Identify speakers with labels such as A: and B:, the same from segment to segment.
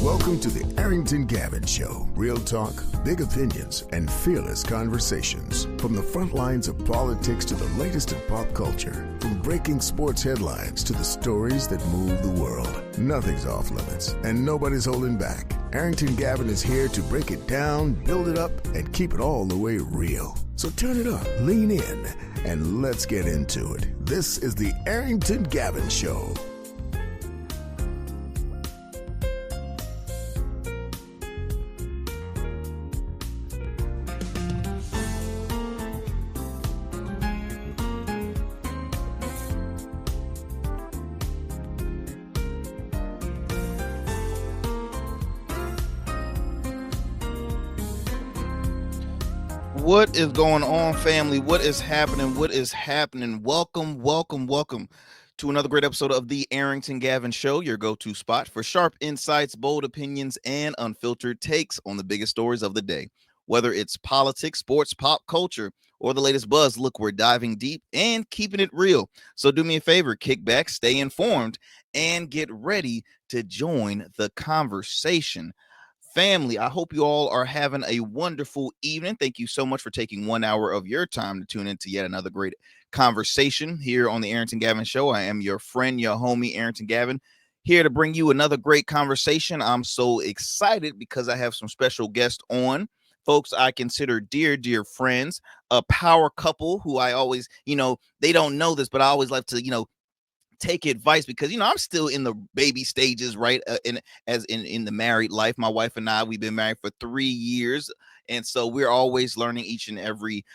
A: Welcome to the Arrington Gavin Show. Real talk, big opinions, and fearless conversations. From the front lines of politics to the latest in pop culture. From breaking sports headlines to the stories that move the world. Nothing's off limits, and nobody's holding back. Arrington Gavin is here to break it down, build it up, and keep it all the way real. So turn it up, lean in, and let's get into it. This is the Arrington Gavin Show.
B: What is going on, family? What is happening? What is happening? Welcome to another great episode of the Arrington Gavin Show, your go-to spot for sharp insights, bold opinions, and unfiltered takes on the biggest stories of the day. Whether it's politics, sports, pop culture, or the latest buzz, look, we're diving deep and keeping it real. So do me a favor, kick back, stay informed, and get ready to join the conversation. Family, I hope you all are having a wonderful evening. Thank you so much for taking 1 hour of your time to tune into yet another great conversation here on the Arrington Gavin Show. I am your friend, your homie, Arrington Gavin, here to bring you another great conversation. I'm so excited because I have some special guests on. Folks I consider dear friends, a power couple who I always, they don't know this, but I always like to, take advice because I'm still in the baby stages, right? In the married life. My wife and I, we've been married for 3 years, and so we're always learning each and every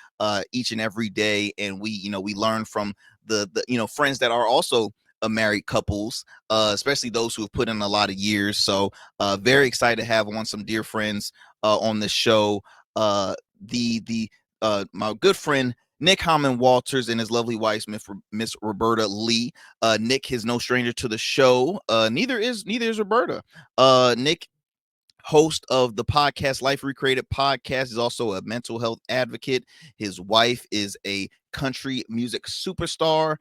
B: day. And we learn from the friends that are also married couples, especially those who have put in a lot of years. So very excited to have on some dear friends on the show. My good friend Nick Halmond-Walters and his lovely wife, Miss Roberta Lee. Nick is no stranger to the show. Neither is Roberta. Nick, host of the podcast Life Recreated podcast, is also a mental health advocate. His wife is a country music superstar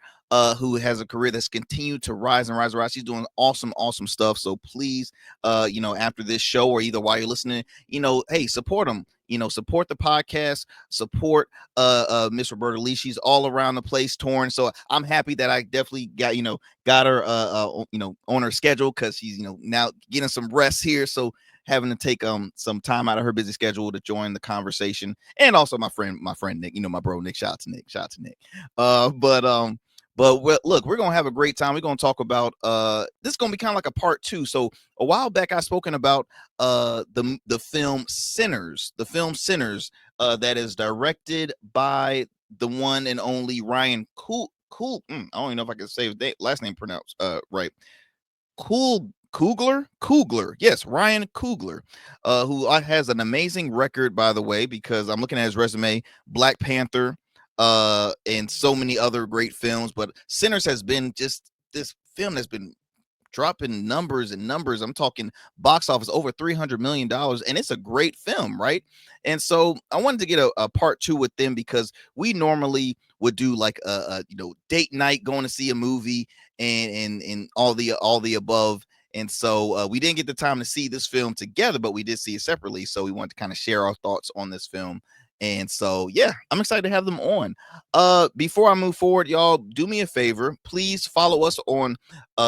B: who has a career that's continued to rise and rise. She's doing awesome stuff. So please, after this show or either while you're listening, hey, support them. Support the podcast, support Miss Roberta Lee. She's all around the place touring. So I'm happy that I definitely got her on her schedule because she's now getting some rest here. So having to take some time out of her busy schedule to join the conversation. And also my friend Nick, my bro Nick. Shout out to Nick. But look, we're going to have a great time. We're going to talk about this is going to be kind of like a part 2. So a while back, I've spoken about the film Sinners, that is directed by the one and only Ryan Coogler. I don't even know if I can say his last name pronounced right. Coogler. Yes, Ryan Coogler, who has an amazing record, by the way, because I'm looking at his resume, Black Panther, and so many other great films. But Sinners has been just this film that's been dropping numbers. I'm talking box office over $300 million, and it's a great film, right? And so I wanted to get a part 2 with them because we normally would do like a date night, going to see a movie and all the above. And so we didn't get the time to see this film together, but we did see it separately. So we wanted to kind of share our thoughts on this film. And so, yeah, I'm excited to have them on. Before I move forward, y'all, do me a favor. Please follow us on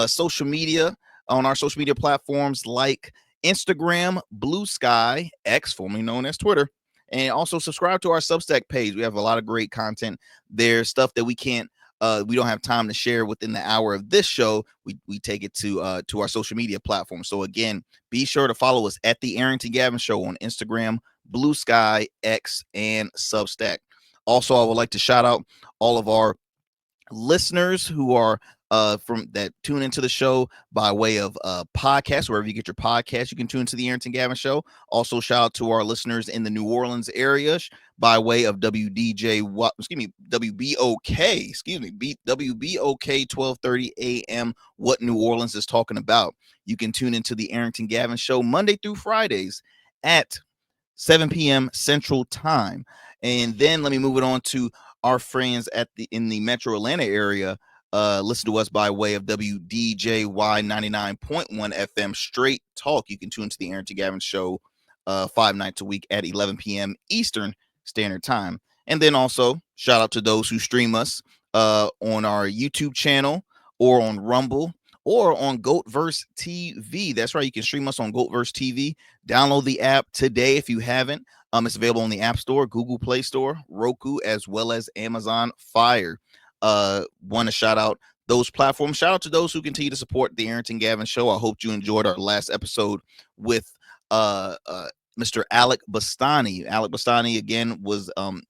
B: social media, on our social media platforms like Instagram, Blue Sky, X, formerly known as Twitter, and also subscribe to our Substack page. We have a lot of great content there, stuff that we don't have time to share within the hour of this show. We take it to our social media platform. So again, be sure to follow us at the Arrington Gavin Show on Instagram, Blue Sky, X, and Substack. Also, I would like to shout out all of our listeners who are from that tune into the show by way of podcasts. Wherever you get your podcast, you can tune into the Arrington Gavin Show. Also, shout out to our listeners in the New Orleans area by way of WBOK, WBOK 1230 AM. What New Orleans is talking about. You can tune into the Arrington Gavin Show Monday through Fridays at 7 p.m. Central Time. And then let me move it on to our friends in the Metro Atlanta area. listen to us by way of WDJY 99.1 FM Straight Talk. You can tune to the Arrington Gavin Show 5 nights a week at 11 p.m. Eastern Standard Time. And then also shout out to those who stream us on our YouTube channel or on Rumble or on Goatverse TV. That's right. You can stream us on Goatverse TV. Download the app today if you haven't. It's available on the App Store, Google Play Store, Roku, as well as Amazon Fire. Want to shout out those platforms. Shout out to those who continue to support the Arrington Gavin Show. I hope you enjoyed our last episode with Mr. Alec Bastani. Alec Bastani again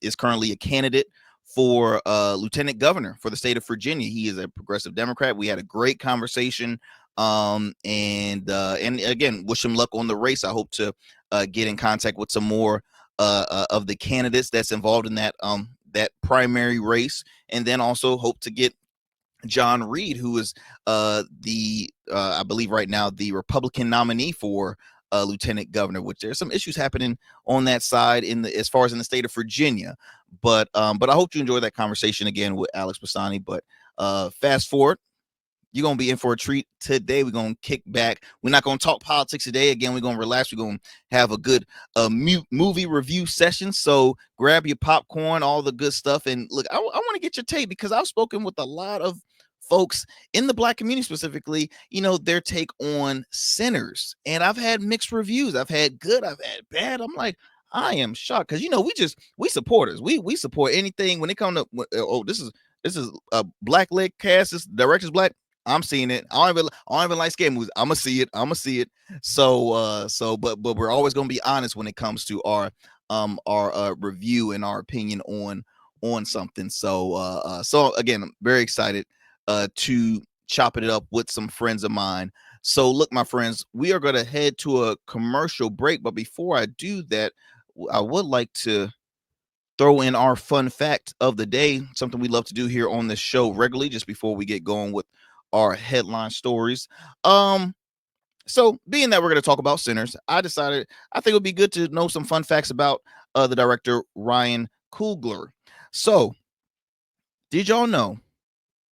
B: is currently a candidate for lieutenant governor for the state of Virginia. He is a progressive Democrat. We had a great conversation, and again, wish him luck on the race. I hope to get in contact with some more of the candidates that's involved in that primary race, and then also hope to get John Reed, who is I believe right now the Republican nominee for lieutenant governor, which there's some issues happening on that side as far as in the state of Virginia. But I hope you enjoy that conversation again with Alex Bastani. But fast forward, you're going to be in for a treat today. We're going to kick back. We're not going to talk politics today. Again, we're going to relax. We're going to have a good movie review session. So grab your popcorn, all the good stuff. And look, I want to get your take, because I've spoken with a lot of folks in the Black community specifically, their take on Sinners. And I've had mixed reviews. I've had good, I've had bad. I'm like, I am shocked, because, we supporters. We support anything when it comes to, this is a black leg cast. This director's black. I'm seeing it. I don't even like scary movies. I'm gonna see it. So, but we're always gonna be honest when it comes to our review and our opinion on something. So again, I'm very excited to chopping it up with some friends of mine. So look, my friends, we are gonna head to a commercial break. But before I do that, I would like to throw in our fun fact of the day, something we love to do here on this show regularly, just before we get going with our headline stories. So being that we're going to talk about Sinners, I decided I think it would be good to know some fun facts about the director Ryan Coogler. So did y'all know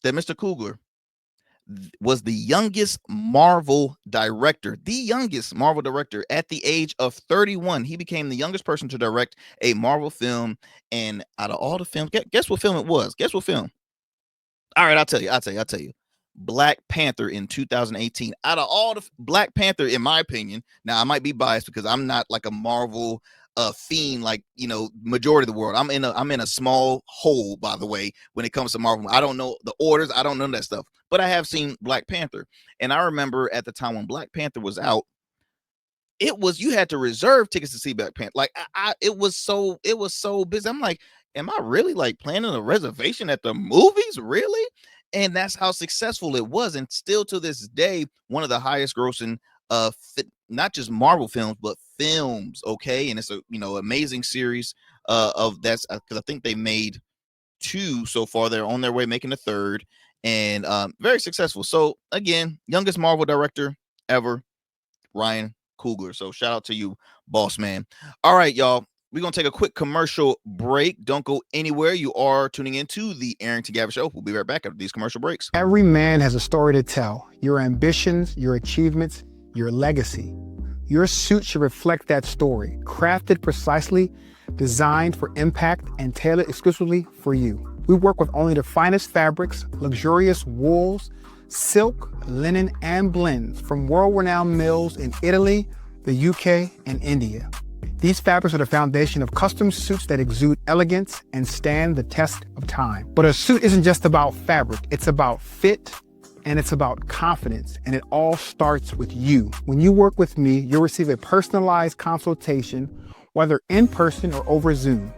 B: that Mr. Coogler was the youngest Marvel director at the age of 31? He became the youngest person to direct a Marvel film. And out of all the films, guess what film it was? Guess what film? All right, I'll tell you. Black Panther in 2018. Out of all the Black Panther, in my opinion, now I might be biased because I'm not like a Marvel fiend like majority of the world. I'm in a small hole, by the way, when it comes to Marvel. I don't know the orders, I don't know that stuff, but I have seen Black Panther. And I remember at the time when Black Panther was out, you had to reserve tickets to see Black Panther. Like it was so busy. I'm like, am I really like planning a reservation at the movies? Really? And that's how successful it was. And still to this day, one of the highest grossing not just Marvel films, but films. Okay. And it's a amazing series of that's because I think they made 2 so far. They're on their way making a 3rd, and very successful. So again, youngest Marvel director ever, Ryan Coogler. So shout out to you, boss man. All right, y'all. We're going to take a quick commercial break. Don't go anywhere. You are tuning into the Arrington Gavin Show. We'll be right back after these commercial breaks.
C: Every man has a story to tell. Your ambitions, your achievements, your legacy. Your suit should reflect that story. Crafted precisely, designed for impact, and tailored exclusively for you. We work with only the finest fabrics, luxurious wools, silk, linen, and blends from world-renowned mills in Italy, the UK, and India. These fabrics are the foundation of custom suits that exude elegance and stand the test of time. But a suit isn't just about fabric, it's about fit, and it's about confidence, and it all starts with you. When you work with me, you'll receive a personalized consultation, whether in person or over Zoom.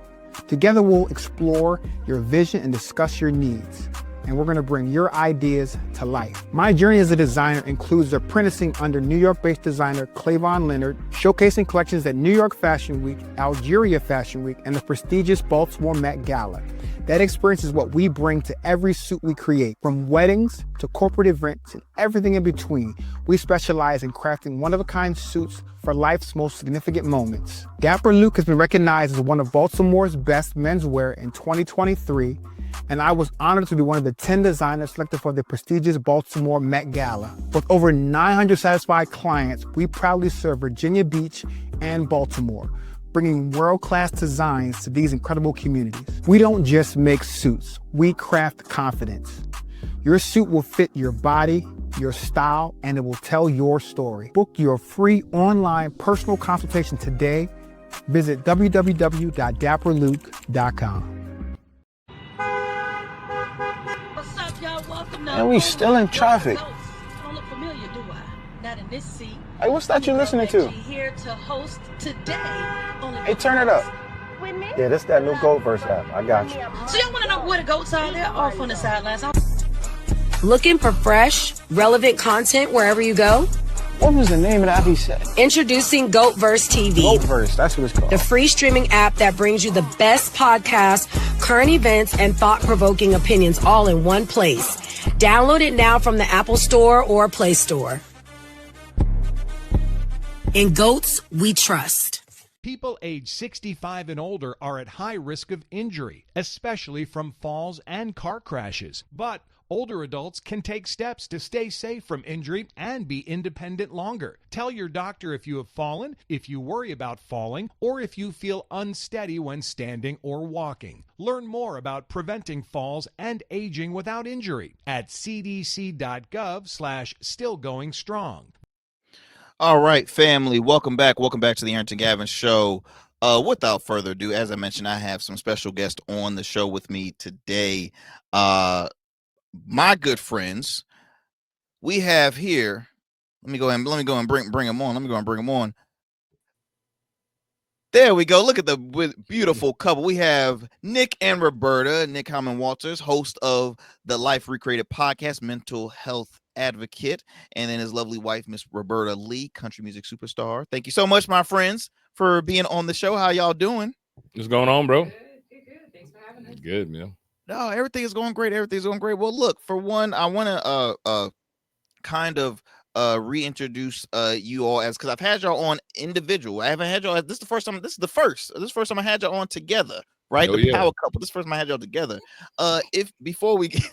C: Together we'll explore your vision and discuss your needs. And we're gonna bring your ideas to life. My journey as a designer includes apprenticing under New York-based designer Clavon Leonard, showcasing collections at New York Fashion Week, Algeria Fashion Week, and the prestigious Baltimore Met Gala. That experience is what we bring to every suit we create. From weddings to corporate events and everything in between, we specialize in crafting one-of-a-kind suits for life's most significant moments. Dapper Luke has been recognized as one of Baltimore's best menswear in 2023, and I was honored to be one of the 10 designers selected for the prestigious Baltimore Met Gala. With over 900 satisfied clients, we proudly serve Virginia Beach and Baltimore, bringing world-class designs to these incredible communities. We don't just make suits, we craft confidence. Your suit will fit your body, your style, and it will tell your story. Book your free online personal consultation today. Visit www.dapperluke.com.
D: What's up, y'all? Welcome to
E: And we still in traffic.
D: I don't look familiar, do I? Not in this seat.
E: Hey, what's that you listening to?
D: Here to host today.
E: Hey, turn it up.
D: With me?
E: Yeah, this that new Goat Verse app. I got you.
D: So y'all want to know where the goats are? They're off on the sidelines.
F: Looking for fresh, relevant content wherever you go?
E: What was the name of that he said?
F: Introducing GoatVerse TV,
E: Goat Verse, that's what it's called.
F: the free streaming app that brings you the best podcasts, current events, and thought-provoking opinions all in one place. Download it now from the Apple Store or Play Store. In Goats, we trust.
G: People age 65 and older are at high risk of injury, especially from falls and car crashes. But older adults can take steps to stay safe from injury and be independent longer. Tell your doctor if you have fallen, if you worry about falling, or if you feel unsteady when standing or walking. Learn more about preventing falls and aging without injury at cdc.gov/stillgoingstrong.
B: All right, family, welcome back. Welcome back to the Arrington Gavin Show. Without further ado, as I mentioned, I have some special guests on the show with me today. My good friends, we have here. Let me go and bring them on. There we go. Look at the beautiful couple. We have Nick and Roberta. Nick Halmond-Walters, host of the Life Recreated podcast, mental health advocate, and then his lovely wife, Miss Roberta Lee, country music superstar. Thank you so much, my friends, for being on the show. How y'all doing?
H: What's going on, bro?
I: Good. Thanks for having us.
H: Good, man.
B: No, everything is going great. Everything's going great. Well, look, for one, I want to kind of reintroduce you all, as because I've had y'all on individual. I haven't had y'all. This is the first time. This is the first I had y'all on together. Right, the power couple. This is the first time I had y'all together. If before we get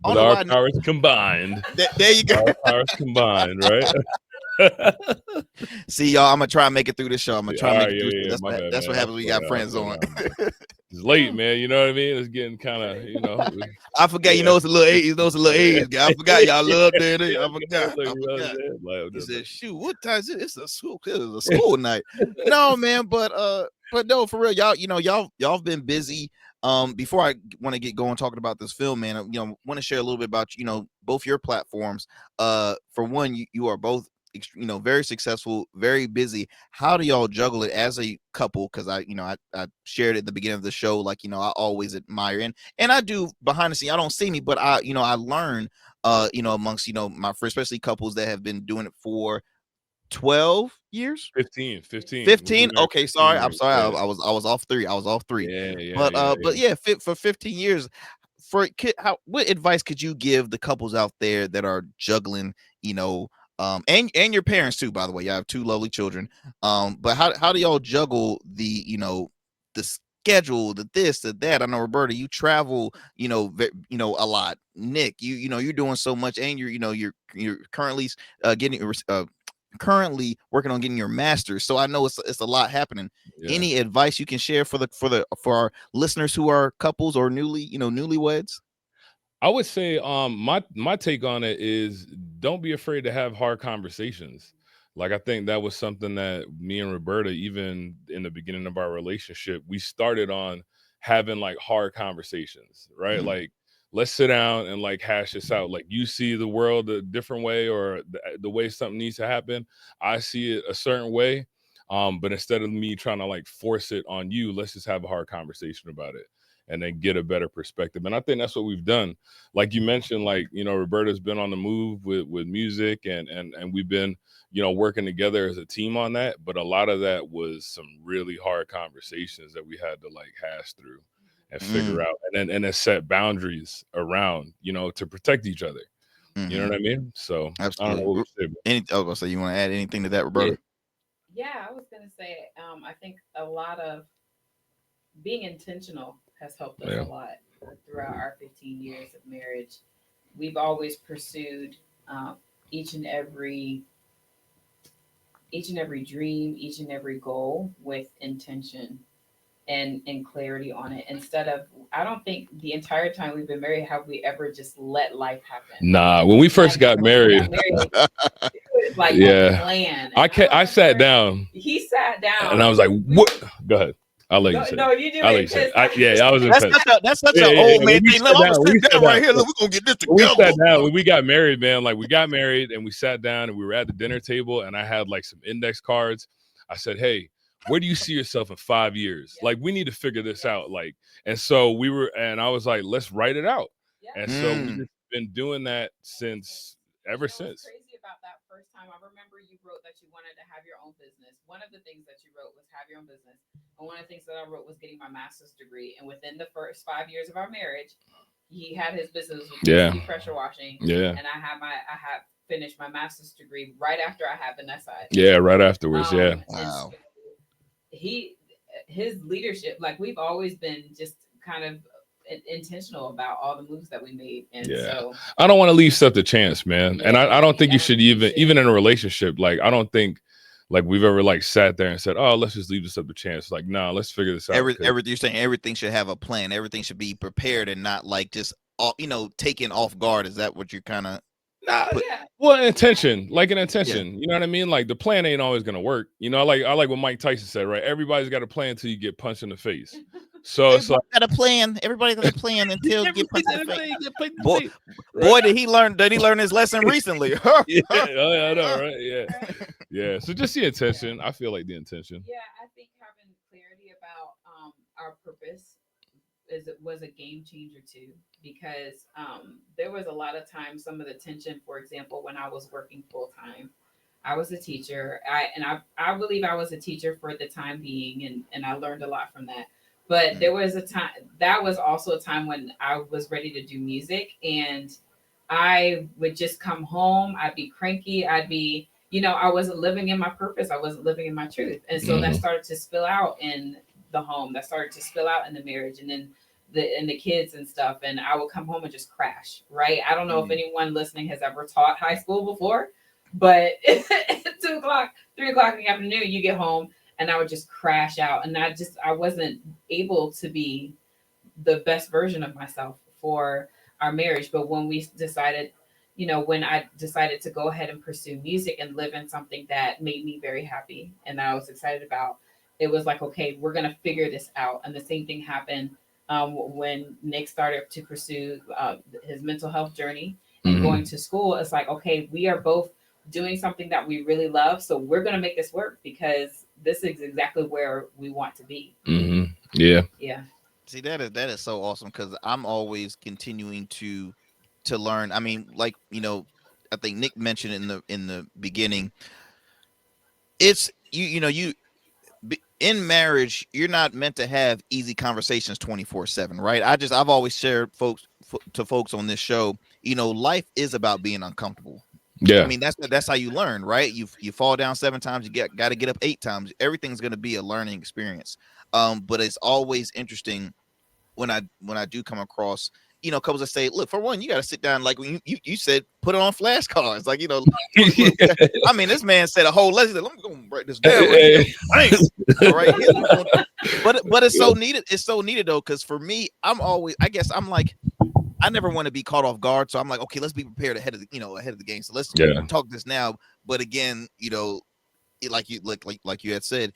H: with our powers combined,
B: there you go.
H: Our powers combined, right?
B: See, y'all, I'm gonna try and make it through this show. I'm gonna try and make it through.
H: Yeah,
B: that's what happens when you got friends on.
H: It's late, man. You know what I mean? It's getting kind of,
B: I forgot. Yeah. It's a little age. It's a little age, guy. I forgot y'all love that. I forgot. He said, "Shoot, what time is it? It's a school. It was a school night." No, man, but no, for real, y'all. Y'all been busy. Before I want to get going talking about this film, man, want to share a little bit about both your platforms. For one, you are both very successful, very busy. How do y'all juggle it as a couple? Because I shared it at the beginning of the show, like I always admire and I do behind the scene. I don't see me, but I learn amongst my friends, especially couples that have been doing it for 12 years,
H: 15.
B: Okay, sorry, I'm sorry. I was off three. Yeah, for 15 years. What advice could you give the couples out there that are juggling, and your parents too, by the way? You have two lovely children. But how do y'all juggle the schedule, the this, the that? I know, Roberta, you travel, a lot. Nick, you're doing so much, and you're currently currently working on getting your master's. So I know it's a lot happening. Yeah. Any advice you can share for our listeners who are couples or newlyweds?
H: I would say my take on it is don't be afraid to have hard conversations. Like, I think that was something that me and Roberta, even in the beginning of our relationship, we started on having like hard conversations, right? Mm-hmm. Like, let's sit down and like hash this out. Like, you see the world a different way, or the way something needs to happen. I see it a certain way. But instead of me trying to like force it on you, let's just have a hard conversation about it and then get a better perspective. And I think that's what we've done. Like you mentioned, like, Roberta's been on the move with music and we've been, working together as a team on that. But a lot of that was some really hard conversations that we had to like hash through. and figure out, and then set boundaries around, to protect each other. You know what I mean? So
B: absolutely.
H: I don't know what you say,
B: so you want to add anything to that, Roberta?
I: Yeah, I was gonna say, I think a lot of being intentional has helped us a lot throughout our 15 years of marriage. We've always pursued each and every dream, each and every goal with intention and clarity on it. Instead of, I don't think the entire time we've been married have we ever just let life happen.
H: Nah, when we first got married,
I: it was like a plan.
H: I sat down.
I: He sat down,
H: and I was like, "What?" Go ahead. I'll let you say.
I: No, you do.
H: I'll let you say. I was impressed.
B: That's such an old man thing. I'm gonna sit down right here. Look, we're gonna get this together.
H: We sat down when we got married, man. Like, we got married and we sat down and we were at the dinner table and I had like some index cards. I said, "Hey, where do you see yourself in 5 years? Like, we need to figure this out." Like, and so I was like, "Let's write it out." And so we've just been doing that ever since.
I: Crazy about that first time. I remember you wrote that you wanted to have your own business. One of the things that you wrote was have your own business. And one of the things that I wrote was getting my master's degree. And within the first 5 years of our marriage, he had his business with pressure washing. Yeah. And I had finished my master's degree right after I had Vanessa.
H: Yeah, right afterwards.
B: Wow.
I: His leadership, like, we've always been just kind of intentional about all the moves that we made. And so
H: I don't want to leave stuff to chance, man. And I don't think you should even in a relationship, like, I don't think like we've ever like sat there and said, "Oh, let's just leave this up to chance." Like, no, let's figure this out.
B: You're saying everything should have a plan. Everything should be prepared and not like just taken off guard. Is that what you're kind of?
H: Well, an intention. You know what I mean? Like, the plan ain't always gonna work. I like what Mike Tyson said, right? Everybody's got a plan until you get punched in the face. So it's like,
B: got a plan. Everybody got a plan until you get punched in the face. Boy, did he learn his lesson recently?
H: I know, right? Yeah. So just the intention. I feel like the intention.
I: Yeah, I think having clarity about our purpose was a game changer too, because there was a lot of times, some of the tension, for example, when I was working full time. I was a teacher. I believe I was a teacher for the time being, and I learned a lot from that. But there was that was also a time when I was ready to do music, and I would just come home. I'd be cranky. I'd be, I wasn't living in my purpose. I wasn't living in my truth. And so that started to spill out in the home. That started to spill out in the marriage, and then the kids and stuff. And I would come home and just crash, right? I don't know if anyone listening has ever taught high school before, but 2 o'clock, 3 o'clock in the afternoon, you get home, and I would just crash out. And I wasn't able to be the best version of myself for our marriage. But when we decided, when I decided to go ahead and pursue music and live in something that made me very happy and that I was excited about, it was like, okay, we're going to figure this out. And the same thing happened when Nick started to pursue his mental health journey and going to school. It's like, okay, we are both doing something that we really love. So we're going to make this work because this is exactly where we want to be.
H: Yeah.
B: See, that is so awesome, because I'm always continuing to learn. I mean, like, I think Nick mentioned in the beginning, it's you in marriage, you're not meant to have easy conversations 24/7, right? I've always shared to folks on this show, life is about being uncomfortable.
H: Yeah.
B: I mean, that's how you learn, right? You fall down 7 times, you got to get up 8 times. Everything's going to be a learning experience. But it's always interesting when I do come across, couples that say, look, for one, you got to sit down, like when you said, put it on flashcards, like, I mean, this man said a whole lesson. Let me go write this down. All right. But it's so needed. It's so needed though, because for me, I'm like, I never want to be caught off guard. So I'm like, okay, let's be prepared ahead of the game. So let's talk this now. But again, like you had said,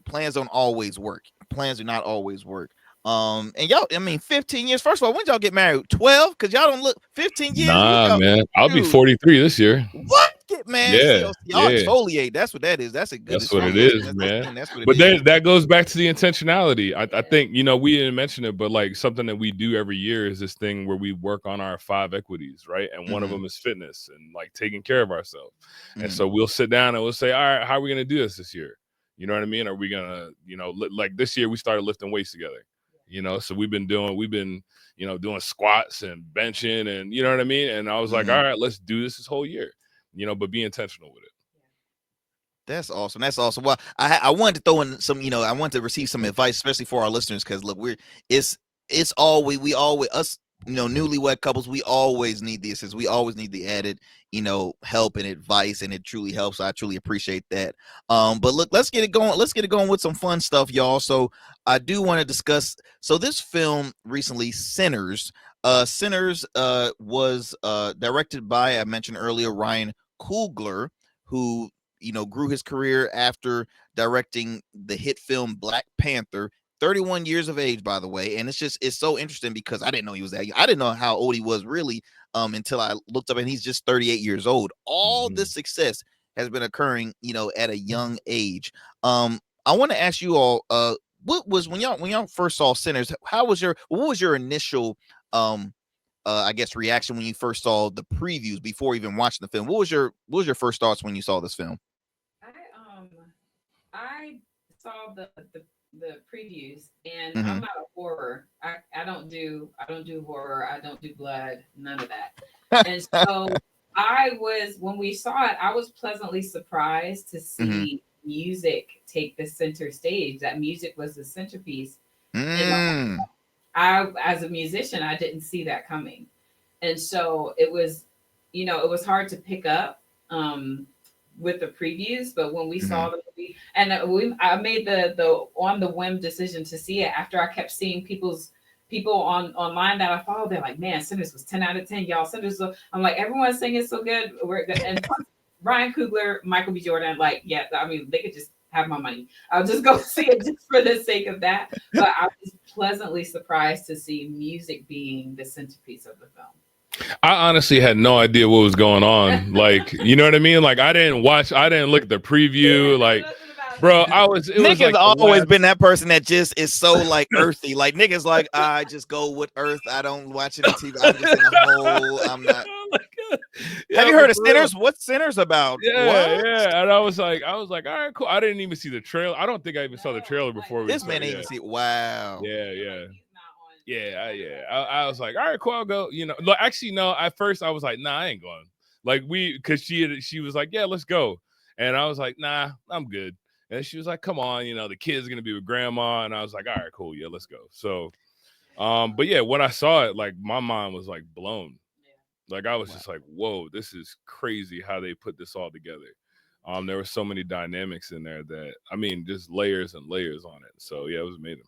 B: plans don't always work. Plans do not always work. And y'all, 15 years. First of all, when did y'all get married? 12? Because y'all don't look 15 years.
H: Nah, man. I'll be 43 this year.
B: What? Man, y'all
H: yeah.
B: exfoliate. That's what that is. That's
H: what it is, man. But that goes back to the intentionality. I think, we didn't mention it, but like something that we do every year is this thing where we work on our 5 equities, right? And one of them is fitness and like taking care of ourselves. And so we'll sit down and we'll say, all right, how are we going to do this year? You know what I mean? Are we going to, like this year we started lifting weights together. So we've been doing squats and benching, and you know what I mean. And I was like, all right, let's do this whole year, but be intentional with it.
B: That's awesome. That's awesome. Well, I wanted to throw in some, I wanted to receive some advice, especially for our listeners, because look, it's always, we always, us, newlywed couples, we always need the assistance. We always need the added, help and advice, and it truly helps. I truly appreciate that. But look, let's get it going. Let's get it going with some fun stuff, y'all. So I do want to discuss. So this film recently, Sinners. Sinners was directed by, I mentioned earlier, Ryan Coogler, who grew his career after directing the hit film Black Panther. 31 years of age, by the way. And it's so interesting because I didn't know he was that young. I didn't know how old he was really until I looked up, and he's just 38 years old. All this success has been occurring, at a young age. I want to ask you all, what was when y'all first saw Sinners, what was your initial I guess reaction when you first saw the previews before even watching the film? What was your first thoughts when you saw this film?
I: I saw the previews, and I'm not a horror. I don't do horror. I don't do blood, none of that. And so when we saw it, I was pleasantly surprised to see music take the center stage. That music was the centerpiece. And as a musician, I didn't see that coming. And so it was hard to pick up with the previews, but when we saw the movie, and I made the on the whim decision to see it after I kept seeing people online that I follow. They're like, man, Sinners was 10 out of 10, y'all. Sinners, I'm like, everyone's saying it's so good. We're good. And Ryan Coogler, Michael B. Jordan, like, yeah, I mean, they could just have my money. I'll just go see it just for the sake of that. But I was pleasantly surprised to see music being the centerpiece of the film.
H: I honestly had no idea what was going on. Like, you know what I mean? Like, I didn't look at the preview. Like, bro,
B: Nick has always been that person that just is so like earthy. Like, Nick is like, I just go with earth. I don't watch it on TV. I'm just in a hole. I'm not. Have you heard of Sinners? What's Sinners about?
H: Yeah. And I was like, all right, cool. I didn't even see the trailer. I don't think I even saw the trailer before.
B: This man didn't even see it. Wow.
H: Yeah. I was like, all right, cool, I'll go. Look, actually, no. At first, I was like, nah, I ain't going. Like because she was like, yeah, let's go, and I was like, nah, I'm good. And she was like, come on, the kid's gonna be with grandma, and I was like, all right, cool, yeah, let's go. So, but yeah, when I saw it, like my mind was like blown. Like I was just like, whoa, this is crazy how they put this all together. There were so many dynamics in there that, I mean, just layers and layers on it. So yeah, it was amazing.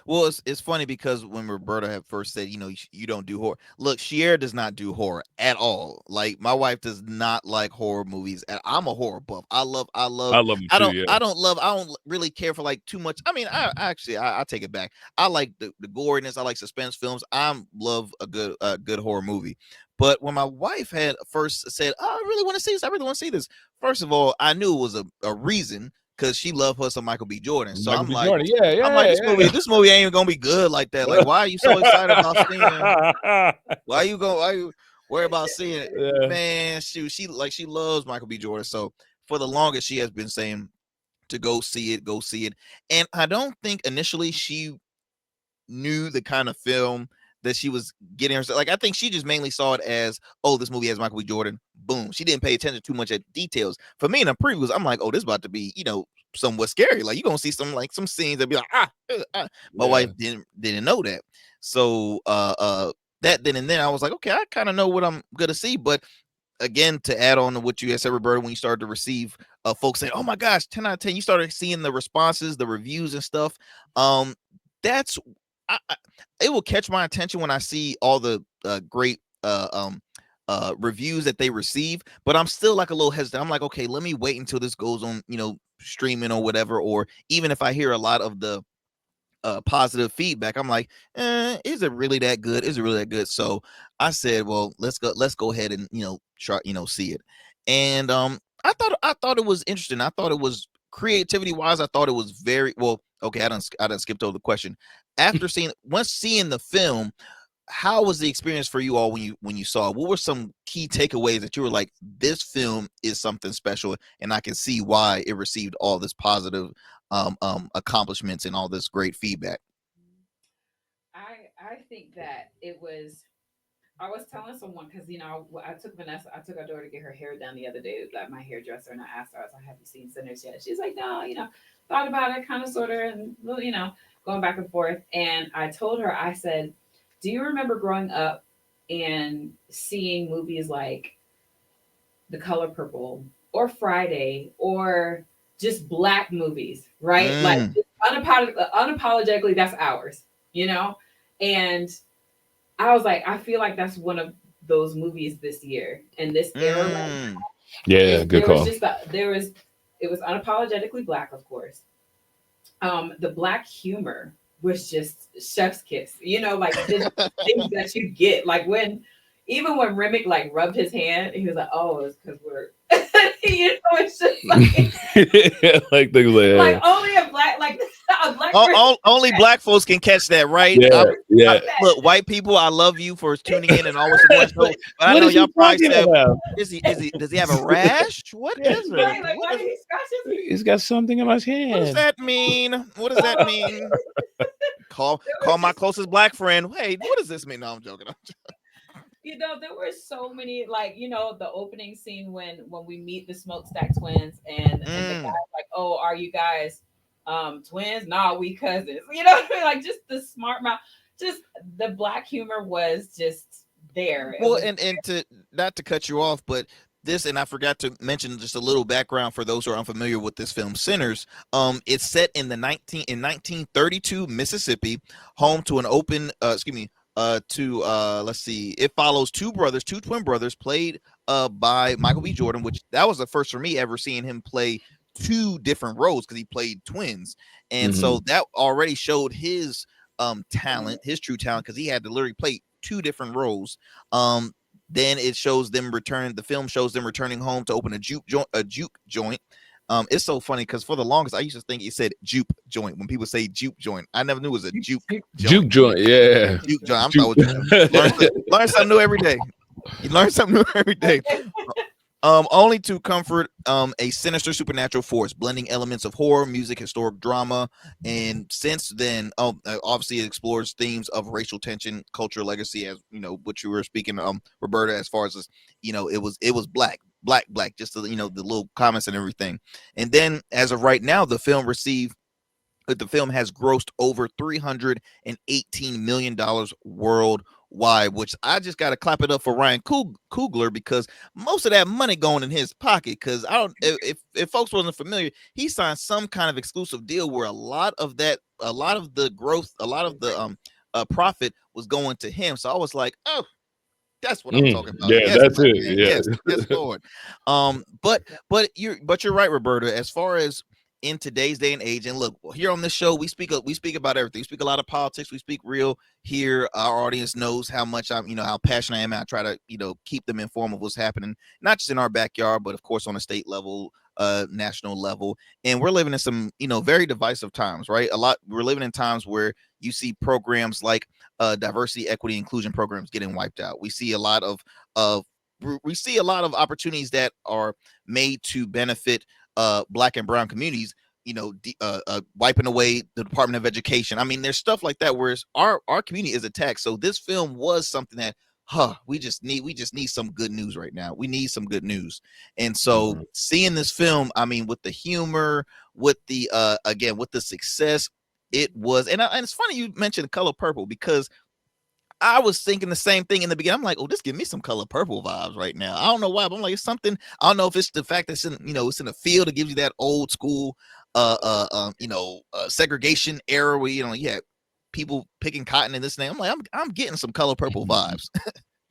B: Well, it's funny because when Roberta had first said, you don't do horror. Look, Shier does not do horror at all. Like my wife does not like horror movies. And I'm a horror buff. I love them too, I don't really care for like too much. I mean, I take it back. I like the goriness. I like suspense films. I love a good horror movie. But when my wife had first said, oh, I really want to see this. I really want to see this. First of all, I knew it was a reason. Because she loved her some Michael B. Jordan. So I'm like, this movie ain't even gonna be good like that. Like, why are you so excited about seeing it? Why you worry about seeing it? Yeah. Man, she loves Michael B. Jordan. So for the longest, she has been saying to go see it. And I don't think initially she knew the kind of film that she was getting herself. Like, I think she just mainly saw it as, oh, this movie has Michael B. Jordan. Boom. She didn't pay attention too much at details. For me in the previews, I'm like, oh, this is about to be, somewhat scary. Like, you're gonna see some scenes that be like, My wife didn't know that. So that then and then I was like, okay, I kind of know what I'm gonna see. But again, to add on to what you had said, Roberta, when you started to receive folks saying, oh my gosh, 10 out of 10, you started seeing the responses, the reviews and stuff. That's it will catch my attention when I see all the great reviews that they receive, but I'm still like a little hesitant. I'm like, okay, let me wait until this goes on, streaming or whatever, or even if I hear a lot of the positive feedback, I'm like, is it really that good? Is it really that good? So I said, well, let's go ahead and try, see it. And I thought it was interesting. I thought it was creativity wise. I thought it was very well. Okay, I done skipped over the question. After seeing the film, how was the experience for you all when you saw it? What were some key takeaways that you were like, this film is something special, and I can see why it received all this positive accomplishments and all this great feedback?
I: I think that it was. I was telling someone because I took our daughter to get her hair done the other day at my hairdresser, and I asked her, I was like, "Have you seen Sinners yet?" She's like, "No, thought about it, kind of, sort of, and going back and forth." And I told her, I said, "Do you remember growing up and seeing movies like The Color Purple or Friday or just black movies, right? Like just unapologetically, that's ours, And I was like, I feel like that's one of those movies this year and this era.
H: Yeah, good call.
I: It was unapologetically black, of course. The black humor was just chef's kiss, like the things that you get, like even when Remick like rubbed his hand, he was like, "Oh, it's because we're," it's just like,
H: like things like
I: only a black
B: only black folks can catch that, right?
H: Yeah.
B: Look, white people, I love you for tuning in and always support the show. But I know y'all probably said, does he have a rash? What is it?
I: Right, like, why did he scratch his?
H: He's got something in his hand.
B: What does that mean? What does that mean? Call my closest black friend. Hey, what does this mean? No, I'm joking.
I: There were so many, like, the opening scene when we meet the Smokestack twins and the guy's like, "Oh, are you guys twins? Nah, we cousins." Like just the smart mouth, just the black humor was just there.
B: Well, and to not to cut you off, but this, and I forgot to mention just a little background for those who are unfamiliar with this film, Sinners. It's set in 1932 Mississippi, home to an open let's see, it follows two twin brothers played by Michael B. Jordan, which that was the first for me ever seeing him play two different roles because he played twins, and so that already showed his talent, his true talent, because he had to literally play two different roles. Then it shows them returning. The film shows them returning home to open a juke joint. It's so funny because for the longest I used to think it said juke joint. When people say juke joint, I never knew it was a juke
H: joint. Yeah,
B: juke joint. Learn something new every day. You learn something new every day. Only to comfort a sinister supernatural force, blending elements of horror, music, historic drama, and since then, obviously it explores themes of racial tension, cultural legacy, as what you were speaking, Roberta, as far as it was black, just the little comments and everything. And then as of right now, the film has grossed over $318 million worldwide, which I just got to clap it up for Ryan Coogler, because most of that money going in his pocket, because I don't, if folks wasn't familiar, he signed some kind of exclusive deal where a lot of the growth, a lot of the profit was going to him. So I was like, oh, that's what I'm talking about.
H: Yeah,
B: yes,
H: that's it. Yeah.
B: Yes, Lord. But you're right, Roberta. As far as in today's day and age, and look, here on this show, we speak about everything. We speak a lot of politics. We speak real here. Our audience knows how much I'm, how passionate I am. I try to, keep them informed of what's happening, not just in our backyard, but of course on a state level, national level. And we're living in some, very divisive times, right? We're living in times where you see programs like diversity, equity, inclusion programs getting wiped out. We see a lot of opportunities that are made to benefit black and brown communities, wiping away the Department of Education. I mean, there's stuff like that where our community is attacked. So this film was something that we just need some good news right now. We need some good news. And so seeing this film, I mean, with the humor, with the again, with the success, it was, and it's funny you mentioned Color Purple, because I was thinking the same thing in the beginning. I'm like, oh, this gives me some Color Purple vibes right now. I don't know why, but I'm like, it's something. I don't know if it's the fact that it's in, it's in a field that gives you that old school, segregation era where you had people picking cotton and this thing. I'm like, I'm getting some Color Purple vibes.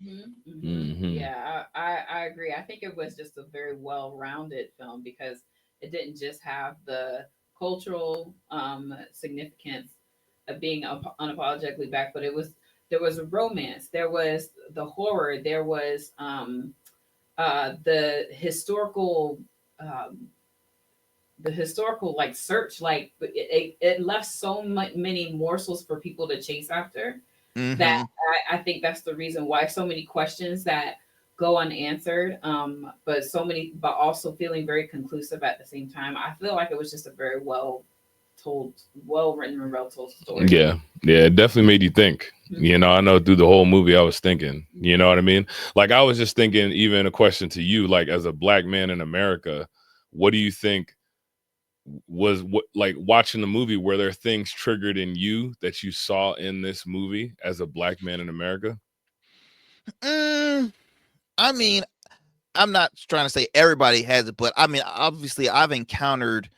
I: Yeah, I agree. I think it was just a very well-rounded film because it didn't just have the cultural significance of being unapologetically black, but there was a romance, there was the horror, there was the historical like search, like it left so many morsels for people to chase after. That I think that's the reason why so many questions that go unanswered, but also feeling very conclusive at the same time. I feel like it was just a very well well-written and well-told story.
H: Yeah, it definitely made you think. You know, I know through the whole movie I was thinking, you know what I mean? Like I was just thinking, even a question to you, like as a black man in America, what do you think was what like watching the movie, were there things triggered in you that you saw in this movie as a black man in America?
B: I mean, I'm not trying to say everybody has it, but I mean, obviously I've encountered